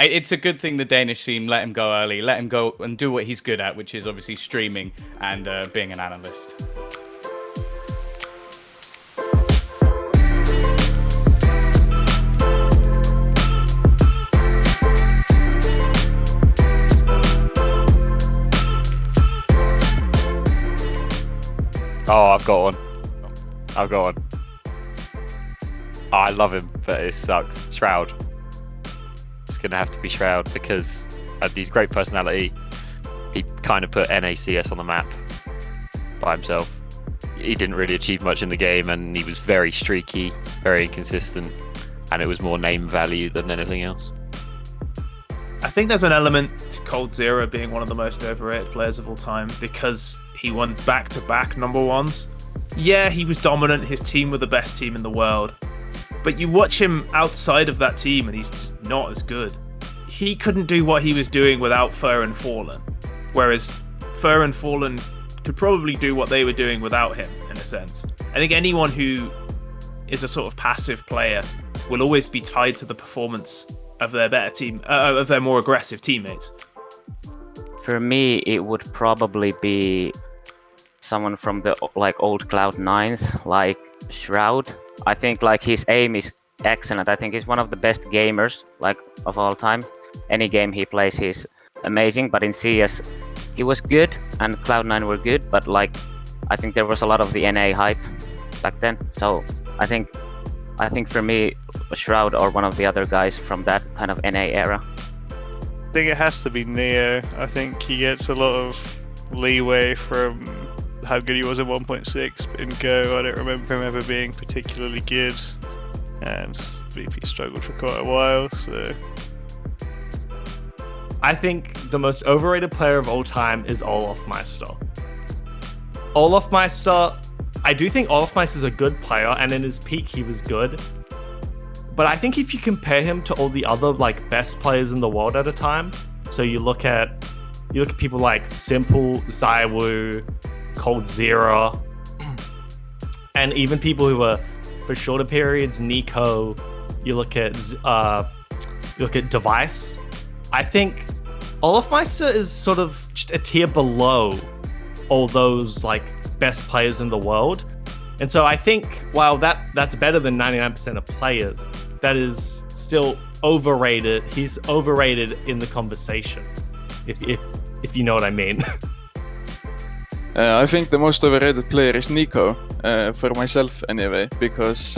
It's a good thing the Danish team let him go early, let him go and do what he's good at, which is obviously streaming and being an analyst. Oh, I've got one. I've got one. Oh, I love him, but it sucks. Shroud. It's going to have to be Shroud because he's great personality. He kind of put NACS on the map by himself. He didn't really achieve much in the game, and he was very streaky, very inconsistent, and it was more name value than anything else. I think there's an element to coldzera being one of the most overrated players of all time because he won back-to-back number ones. Yeah, he was dominant. His team were the best team in the world. But you watch him outside of that team and he's just not as good. He couldn't do what he was doing without Fur and Fallen. Whereas Fur and Fallen could probably do what they were doing without him, in a sense. I think anyone who is a sort of passive player will always be tied to the performance of their better team, of their more aggressive teammates. For me, it would probably be someone from the old Cloud9s, like Shroud. I think his aim is excellent. I think he's one of the best gamers of all time. Any game he plays, he's amazing. But in CS, he was good, and Cloud9 were good. But I think there was a lot of the NA hype back then. So I think for me, Shroud or one of the other guys from that kind of NA era. I think it has to be Neo. I think he gets a lot of leeway from how good he was in 1.6 in Go. I don't remember him ever being particularly good, and VP struggled for quite a while. So I think the most overrated player of all time is olofmeister. Olofmeister, I do think olofmeister is a good player, and in his peak he was good. But I think if you compare him to all the other best players in the world at a time, so you look at people like Simple, Zywoo, coldzera, and even people who were for shorter periods, Nico. You look at Device. I think olofmeister is sort of just a tier below all those best players in the world. And so I think while that's better than 99% of players, that is still overrated. He's overrated in the conversation, if you know what I mean. I think the most overrated player is Nico, for myself anyway, because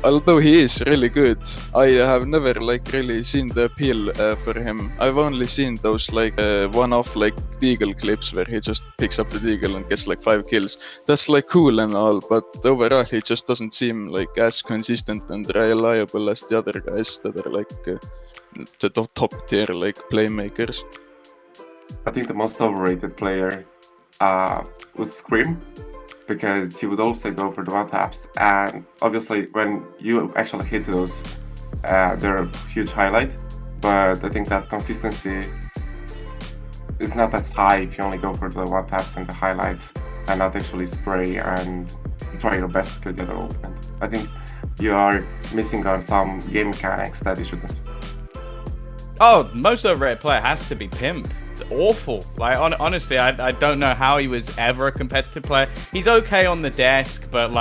although he is really good, I have never really seen the appeal for him. I've only seen those one-off deagle clips where he just picks up the deagle and gets 5 kills. That's cool and all, but overall he just doesn't seem as consistent and reliable as the other guys that are the top tier playmakers. I think the most overrated player was Scream, because he would also go for the one taps, and obviously when you actually hit those, they're a huge highlight, but I think that consistency is not as high if you only go for the one taps and the highlights and not actually spray and try your best to kill the other opponent. I think you are missing on some game mechanics that you shouldn't. Oh, most overrated player has to be Pimp. Awful. Honestly, I don't know how he was ever a competitive player. He's okay on the desk, but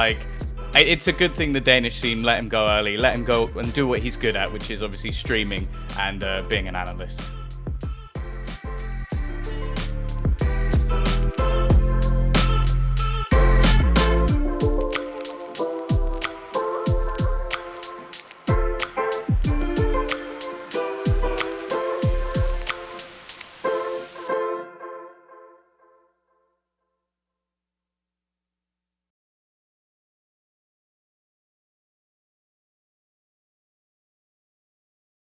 it's a good thing the Danish team let him go early, let him go and do what he's good at, which is obviously streaming and being an analyst.